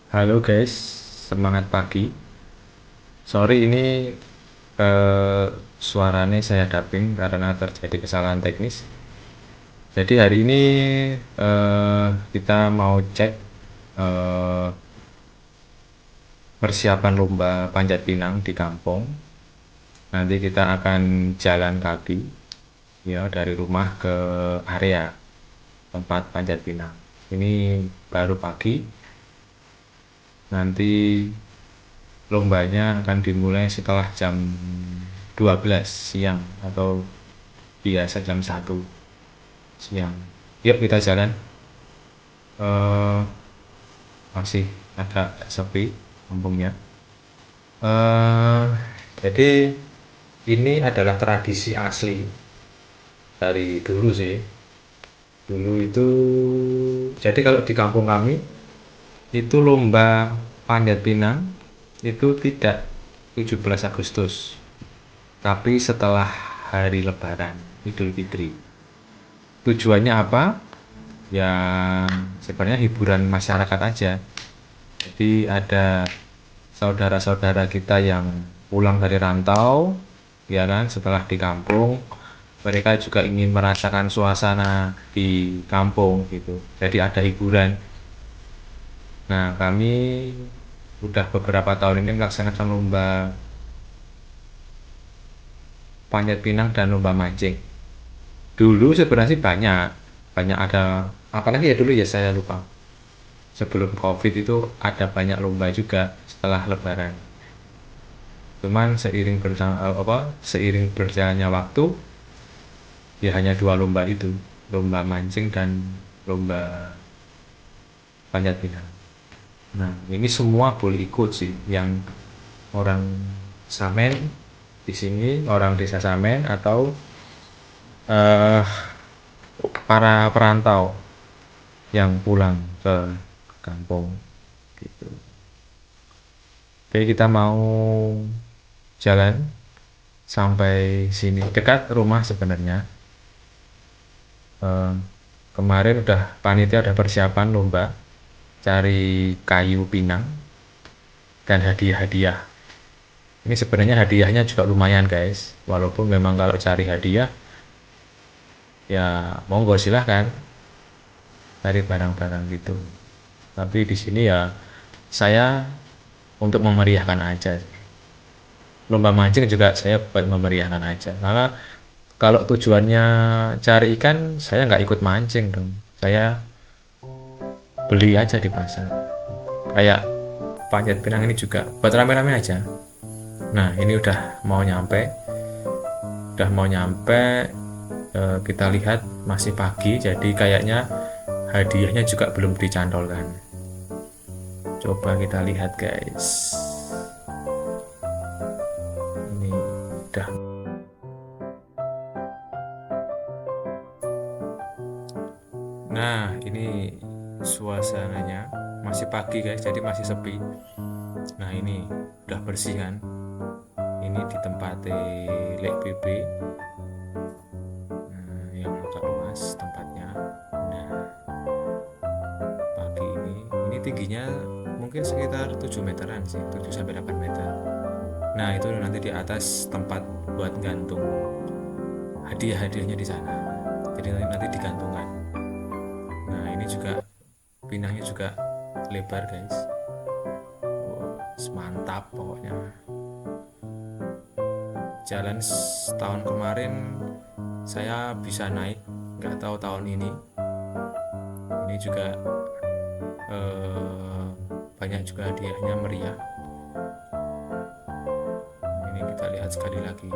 Halo guys, semangat pagi. Sorry ini eh, suaranya saya dubbing karena terjadi kesalahan teknis. Jadi hari ini kita mau cek eh, persiapan lomba panjat pinang di kampung. Nanti kita akan jalan kaki ya dari rumah ke area tempat panjat pinang. Ini baru pagi. Nanti lombanya akan dimulai setelah jam 12 siang atau biasa jam 1 siang. Yuk kita jalan. Eh Masih agak sepi kampungnya. Eh jadi ini adalah tradisi asli dari dulu sih. Dulu itu jadi kalau di kampung kami itu lomba panjat pinang itu tidak 17 Agustus, tapi setelah hari Lebaran Idul Fitri. Tujuannya apa? Ya sebenarnya hiburan masyarakat aja. Jadi ada saudara-saudara kita yang pulang dari rantau, ya kan, setelah di kampung, mereka juga ingin merasakan suasana di kampung gitu. Jadi ada hiburan. Nah, kami udah beberapa tahun ini melaksanakan lomba panjat pinang dan lomba mancing. Dulu sebenarnya sih banyak, banyak ada, apalagi ya dulu ya saya lupa. Sebelum COVID itu ada banyak lomba juga setelah Lebaran. Cuman seiring berjalannya waktu, ya hanya dua lomba itu, lomba mancing dan lomba panjat pinang. Nah, ini semua boleh ikut sih, yang orang Samen di sini, orang desa Samen atau eh, para perantau yang pulang ke kampung gitu. Oke, kita mau jalan sampai sini dekat rumah sebenarnya. Eh, Kemarin udah panitia udah persiapan lomba cari kayu pinang dan hadiah-hadiah. Ini sebenarnya hadiahnya juga lumayan guys. Walaupun memang kalau cari hadiah ya monggo silahkan cari barang-barang gitu. Tapi di sini ya saya untuk memeriahkan aja. Lomba mancing juga saya buat memeriahkan aja. Karena kalau tujuannya cari ikan, saya nggak ikut mancing dong. Saya beli aja di pasar. Kayak panjat pinang ini juga buat rame-rame aja. Nah, ini udah mau nyampe. Kita lihat masih pagi, jadi kayaknya hadiahnya juga belum dicantolkan. Coba kita lihat guys. Ini udah. Nah, ini suasananya masih pagi guys, jadi masih sepi. Nah, ini udah bersih kan. Ini di tempat Lek BB. Nah, yang agak luas tempatnya. Nah, pagi ini tingginya mungkin sekitar 7 meteran sih, 7 sampai 8 meter. Nah, itu nanti di atas tempat buat gantung hadiah-hadiahnya di sana. Jadi nanti digantungkan. Nah, ini juga pinangnya juga lebar, guys. Oh, mantap pokoknya. Jalan tahun kemarin saya bisa naik, nggak tahu tahun ini. Ini juga banyak juga hadiahnya meriah. Ini kita lihat sekali lagi.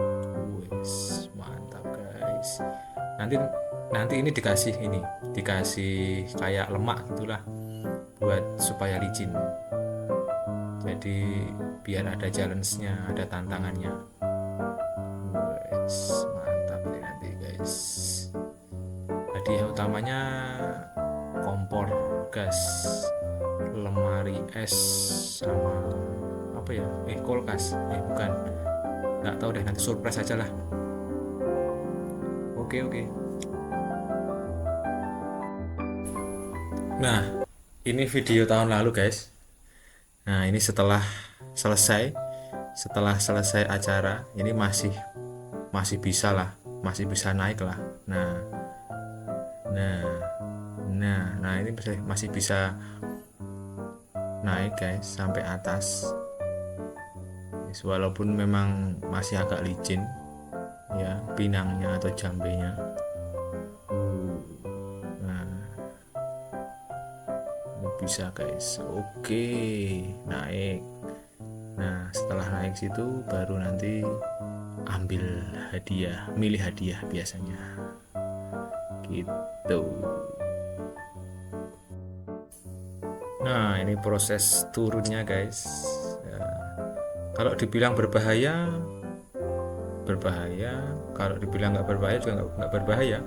Wes, mantap guys. Nanti nanti ini dikasih kayak lemak gitulah buat supaya licin. Jadi biar ada challenge-nya, ada tantangannya. Wes, mantap nih nanti guys. Hadiah utamanya kompor gas, lemari es, sama apa ya? Kulkas. Bukan. Nggak tahu deh, nanti surprise aja lah. Oke, oke. Nah, ini video tahun lalu guys. Nah ini setelah selesai acara, ini masih bisa lah, masih bisa naik lah. Nah nah nah ini masih bisa naik guys sampai atas. Walaupun memang masih agak licin ya pinangnya atau jambenya. Nah ini bisa guys. Oke, naik. Nah setelah naik situ baru nanti ambil hadiah, milih hadiah biasanya gitu. Nah ini proses turunnya guys ya, kalau dibilang berbahaya, kalau dibilang nggak berbahaya juga nggak berbahaya,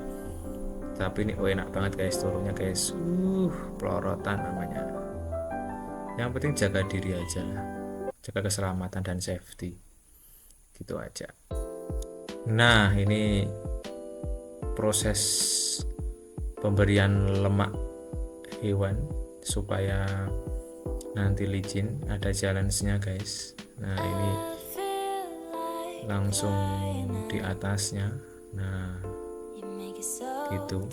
tapi ini enak banget guys turunnya guys. Pelorotan namanya. Yang penting jaga diri aja, jaga keselamatan dan safety gitu aja. Nah ini proses pemberian lemak hewan supaya nanti licin, ada challenge-nya guys. Nah ini langsung di atasnya. Nah gitu,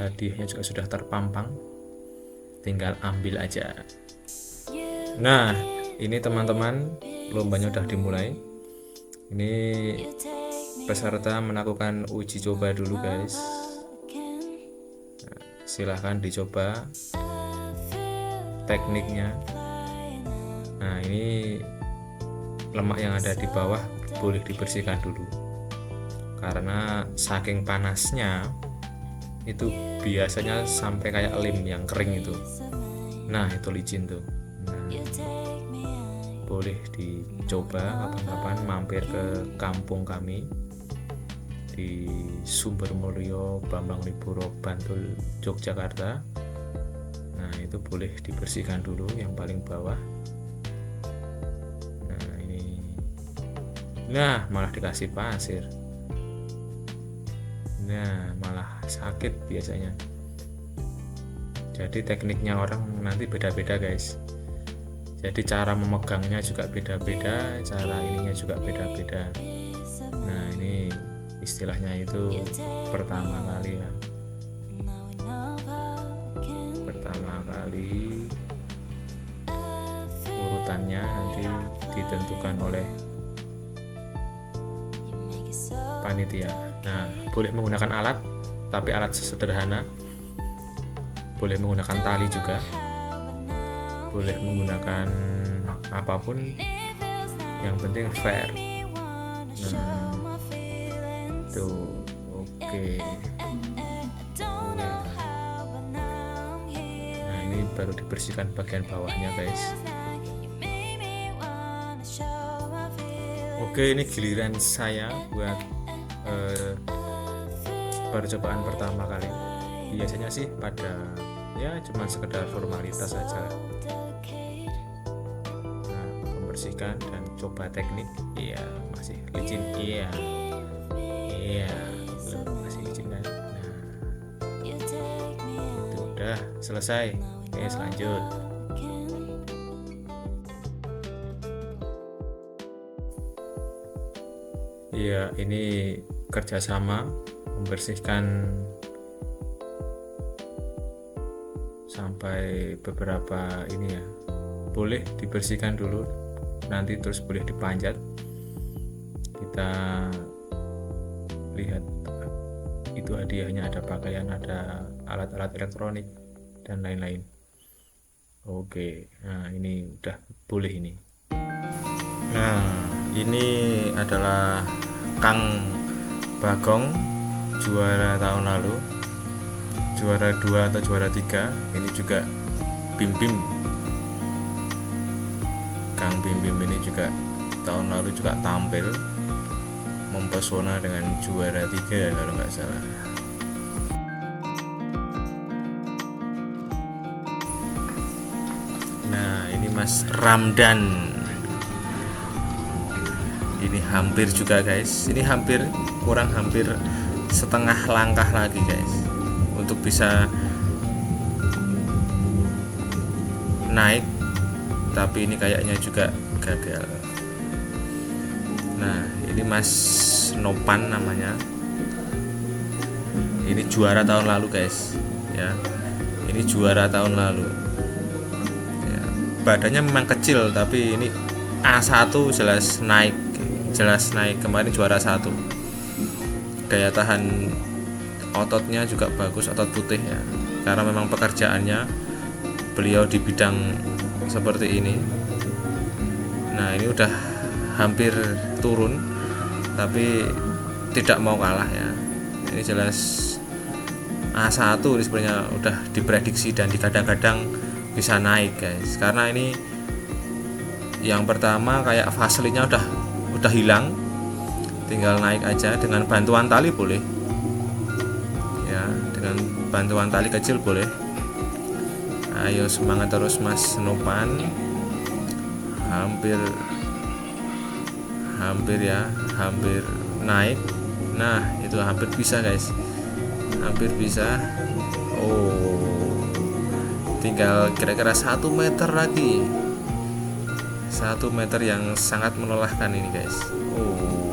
hadiahnya juga sudah terpampang, tinggal ambil aja. Nah ini teman-teman, lombanya udah dimulai. Ini peserta melakukan uji coba dulu guys. Nah, silahkan dicoba tekniknya. Nah ini lemak yang ada di bawah boleh dibersihkan dulu, karena saking panasnya itu biasanya sampai kayak lem yang kering itu. Nah itu licin tuh. Nah, boleh dicoba kapan-kapan mampir ke kampung kami di Sumbermulyo, Bambang Liburo, Bantul, Yogyakarta. Nah itu boleh dibersihkan dulu yang paling bawah. Nah ini, nah malah dikasih pasir. Nah malah sakit biasanya. Jadi tekniknya orang nanti beda-beda guys. Jadi cara memegangnya juga beda-beda, cara ininya juga beda-beda. Nah ini istilahnya itu pertama kali ya, urutannya nanti ditentukan oleh panitia. Nah boleh menggunakan alat, tapi alat sederhana, boleh menggunakan tali juga, boleh menggunakan apapun, yang penting fair. Nah tuh oke. Nah ini baru dibersihkan bagian bawahnya guys. Oke, ini giliran saya buat percobaan pertama kali. Biasanya sih pada ya cuma sekedar formalitas saja. Nah, membersihkan dan coba teknik. Iya masih licin. Iya masih licin kan. Nah itu udah selesai. Oke lanjut. Iya ini kerjasama membersihkan sampai beberapa ini ya, boleh dibersihkan dulu, nanti terus boleh dipanjat. Kita lihat itu hadiahnya, ada pakaian, ada alat-alat elektronik dan lain-lain. Oke, nah ini udah boleh ini. Nah ini adalah Kang Bagong, juara tahun lalu, juara 2 atau juara 3. Ini juga Bim Bim, Kang Bim Bim ini juga tahun lalu juga tampil mempesona dengan juara 3 kalau nggak salah. Nah ini Mas Ramdan, ini hampir juga guys, ini kurang hampir setengah langkah lagi guys untuk bisa naik tapi ini kayaknya juga gagal. Nah, ini Mas Nopan namanya. Ini juara tahun lalu guys, ya. Ini juara tahun lalu. Ya, badannya memang kecil, tapi ini A1 jelas naik, kemarin juara 1. Daya tahan ototnya juga bagus, otot putih ya. Karena memang pekerjaannya beliau di bidang seperti ini. Nah, ini udah hampir turun, tapi tidak mau kalah ya. Ini jelas A1 ini sebenarnya udah diprediksi dan dikadang-kadang bisa naik guys, karena ini yang pertama kayak fasilinya udah hilang, tinggal naik aja dengan bantuan tali boleh ya, dengan bantuan tali kecil boleh. Ayo semangat terus Mas Nopan, hampir naik. Nah, itu hampir bisa guys, hampir bisa. Oh, tinggal kira-kira 1 meter lagi, 1 meter yang sangat melelahkan ini guys. Oh,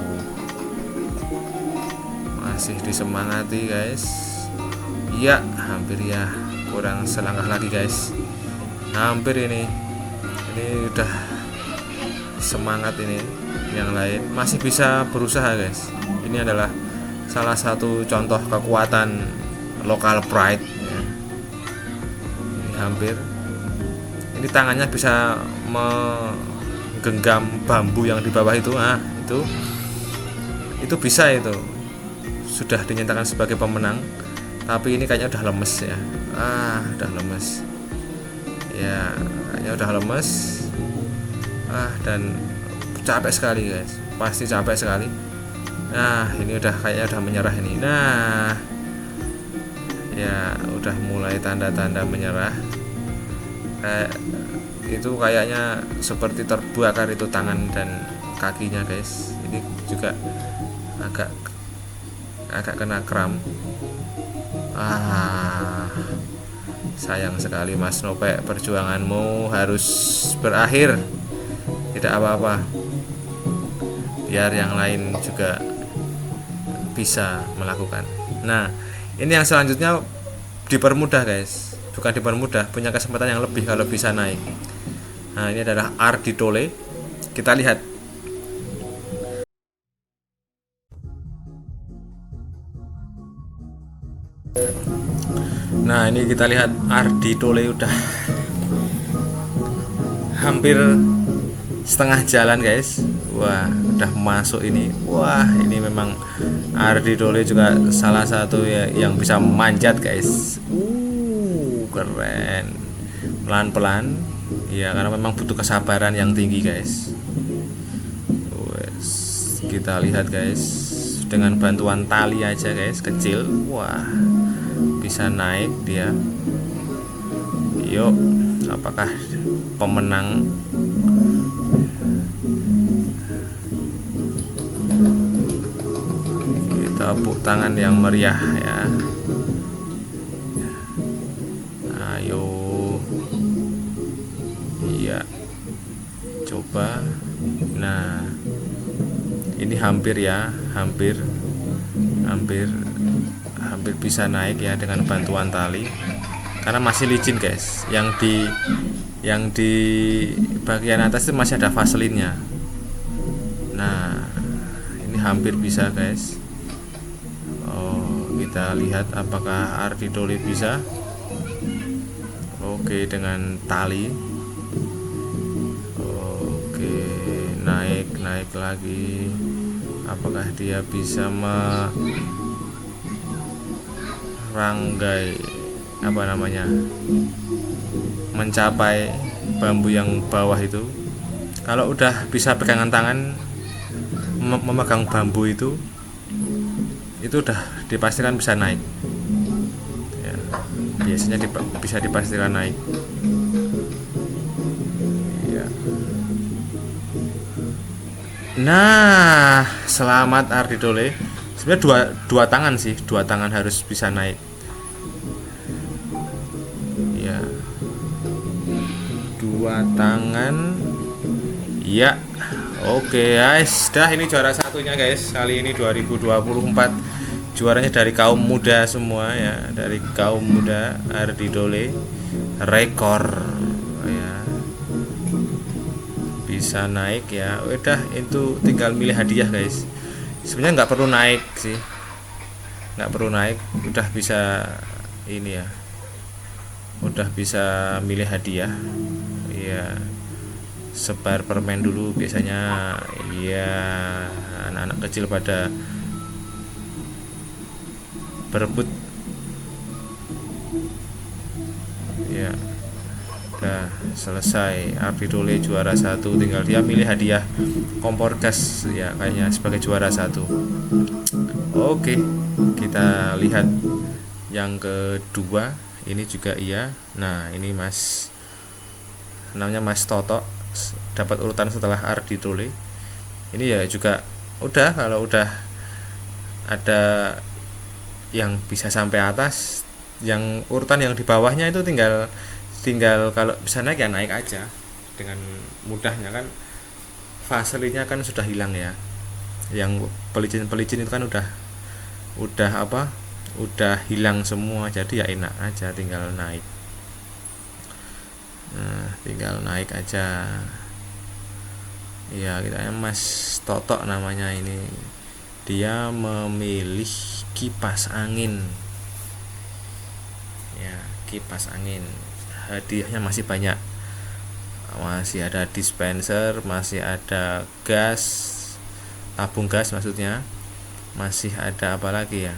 masih disemangati guys. Iya, hampir ya, kurang selangkah lagi guys, hampir ini udah semangat. Ini yang lain masih bisa berusaha guys. Ini adalah salah satu contoh kekuatan local pride ya. Ini hampir, ini tangannya bisa menggenggam bambu yang di bawah itu. Nah, itu bisa, itu sudah dinyatakan sebagai pemenang. Tapi ini kayaknya udah lemes ya. Udah lemes ya, kayaknya udah lemes. Dan capek sekali guys, pasti capek sekali. Nah, ini udah kayaknya udah menyerah ini. Nah, ya udah mulai tanda-tanda menyerah. Itu kayaknya seperti terbakar itu tangan dan kakinya guys. Ini juga agak kena kram. Sayang sekali Mas Nope, perjuanganmu harus berakhir. Tidak apa-apa, biar yang lain juga bisa melakukan. Nah, ini yang selanjutnya dipermudah guys, bukan dipermudah, punya kesempatan yang lebih kalau bisa naik. Nah, ini adalah Ardi Tole. Kita lihat. Nah, ini kita lihat Ardi Tole udah hampir setengah jalan guys. Wah, udah masuk ini. Wah, ini memang Ardi Tole juga salah satu ya yang bisa manjat guys. Keren. Pelan-pelan. Ya, karena memang butuh kesabaran yang tinggi guys. Kita lihat guys, dengan bantuan tali aja guys, kecil. Wah, bisa naik dia. Yuk, apakah pemenang? Tepuk tangan yang meriah ya. Ayo, iya, coba. Nah, ini hampir ya, hampir bisa naik ya dengan bantuan tali, karena masih licin guys. Yang di bagian atas itu masih ada vaselinnya. Nah, ini hampir bisa guys. Kita lihat apakah Ardi Tole bisa. Oke, dengan tali. Oke, naik lagi. Apakah dia bisa meranggai mencapai bambu yang bawah itu? Kalau udah bisa pegangan tangan memegang bambu itu udah dipastikan bisa naik ya, biasanya bisa dipastikan naik ya. Nah, selamat Ardi Tole. Sebenarnya dua tangan sih, dua tangan harus bisa naik ya, dua tangan. Ya, oke guys, dah ini juara satunya guys. Kali ini 2024. Juaranya dari kaum muda semua ya, dari kaum muda Ardi Dole. Rekor ya. Bisa naik ya. Udah itu tinggal milih hadiah guys. Sebenarnya nggak perlu naik sih. Nggak perlu naik, udah bisa ini ya. Udah bisa milih hadiah. Iya. Sebar permen dulu biasanya ya, anak-anak kecil pada berebut ya. Udah selesai, Ardi Dole juara satu, tinggal dia milih hadiah kompor gas ya kayaknya sebagai juara satu. Oke, kita lihat yang kedua. Ini juga iya. Nah ini Mas, namanya Mas Toto, dapat urutan setelah Ardi Dole. Ini ya juga udah, kalau udah ada yang bisa sampai atas, yang urutan yang di bawahnya itu tinggal tinggal kalau bisa naik ya naik aja dengan mudahnya kan. Fasilitasnya kan sudah hilang ya, yang pelicin-pelicin itu kan udah apa, udah hilang semua, jadi ya enak aja tinggal naik. Nah tinggal naik aja ya. Kita Mas Toto namanya ini, dia memilih kipas angin ya. Kipas angin hadiahnya masih banyak, masih ada dispenser, masih ada gas, tabung gas maksudnya, masih ada apa lagi ya.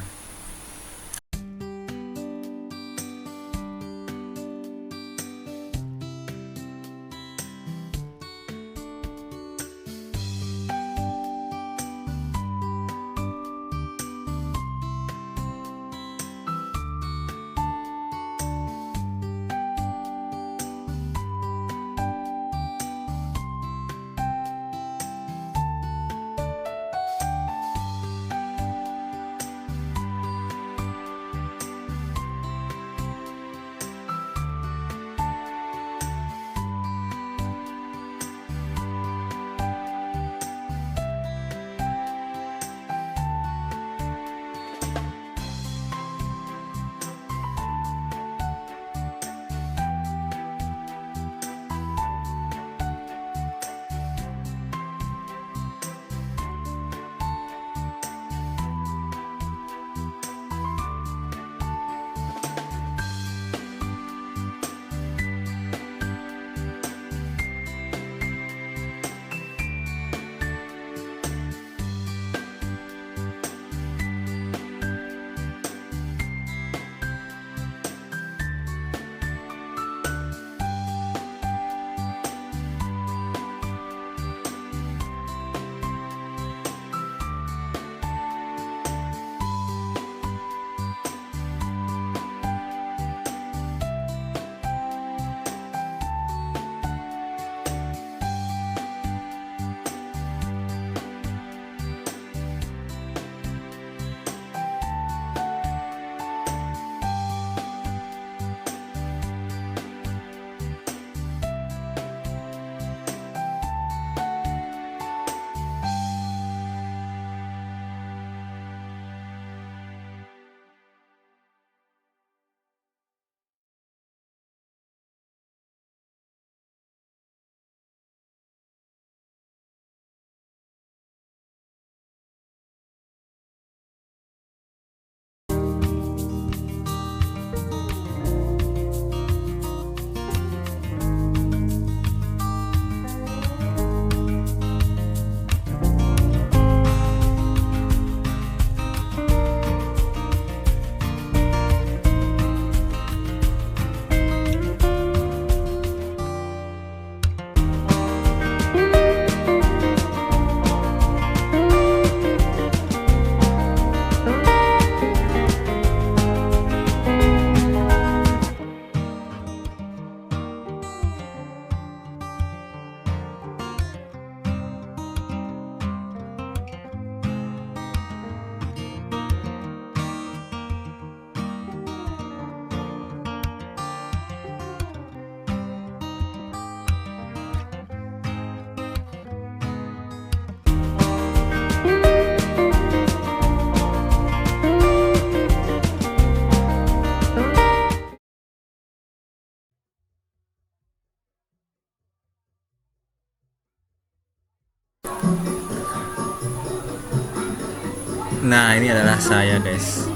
Nah, ini adalah saya, guys.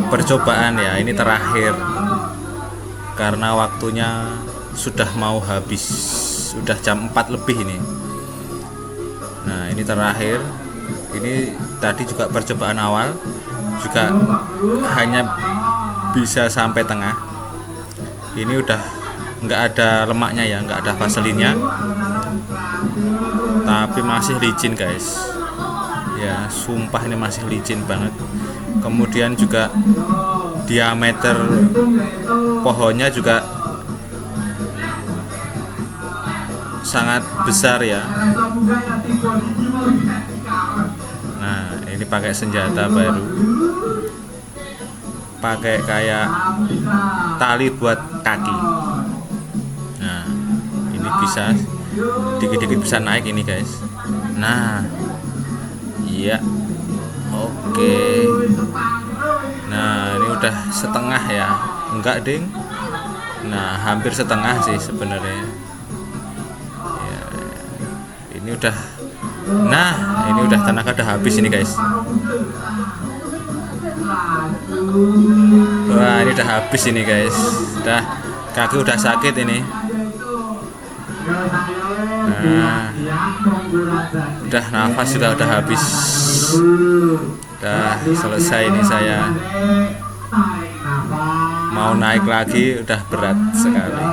Percobaan ya, ini terakhir. Karena waktunya sudah mau habis. Sudah jam 4 lebih ini. Nah, ini terakhir. Ini tadi juga percobaan awal. Juga hanya bisa sampai tengah. Ini udah nggak ada lemaknya ya, nggak ada vaselinnya, tapi masih licin, guys. Ya, sumpah ini masih licin banget. Kemudian juga diameter pohonnya juga sangat besar ya. Nah, ini pakai senjata baru, pakai kayak tali buat kaki. Nah, ini bisa dikit-dikit bisa naik ini, guys. Nah, iya, oke. Nah, ini udah setengah ya, enggak ding. Nah, hampir setengah sih sebenarnya ya, ini udah. Nah, ini udah tenaga udah habis ini, guys. Wah, ini udah habis ini, guys. Udah, kaki udah sakit ini. Nah, udah nafas juga udah habis. Udah selesai ini saya. Mau naik lagi udah berat sekali.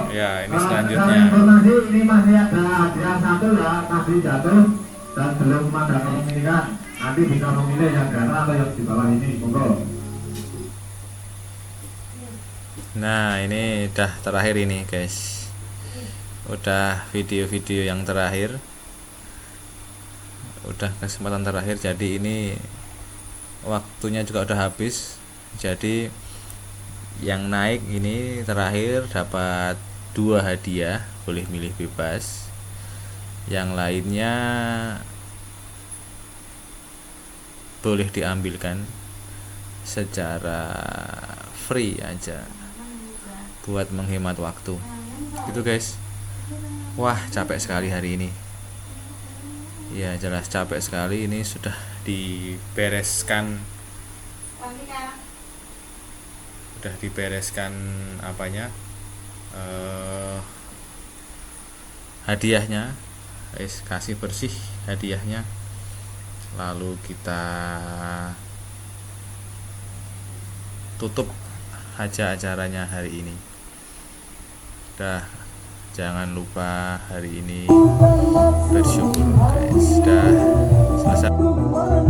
Ya, ini selanjutnya. Ini masih ada hadiah satu ya, tadi jatuh dan belum ada pemilihan. Nanti bisa memilih yang di atas atau yang di bawah ini, monggo. Nah, ini udah terakhir ini, guys. Udah video-video yang terakhir. Udah kesempatan terakhir, jadi ini waktunya juga udah habis. Jadi yang naik ini terakhir dapat 2 hadiah, boleh milih bebas. Yang lainnya boleh diambilkan secara free aja buat menghemat waktu. Gitu, guys. Wah, capek sekali hari ini. Ya, jelas capek sekali. Ini sudah dibereskan. Udah dibereskan apanya? Hadiahnya. Kasih bersih hadiahnya. Lalu kita tutup aja acaranya hari ini. Dah, jangan lupa hari ini bersyukur, guys. Dah selesai.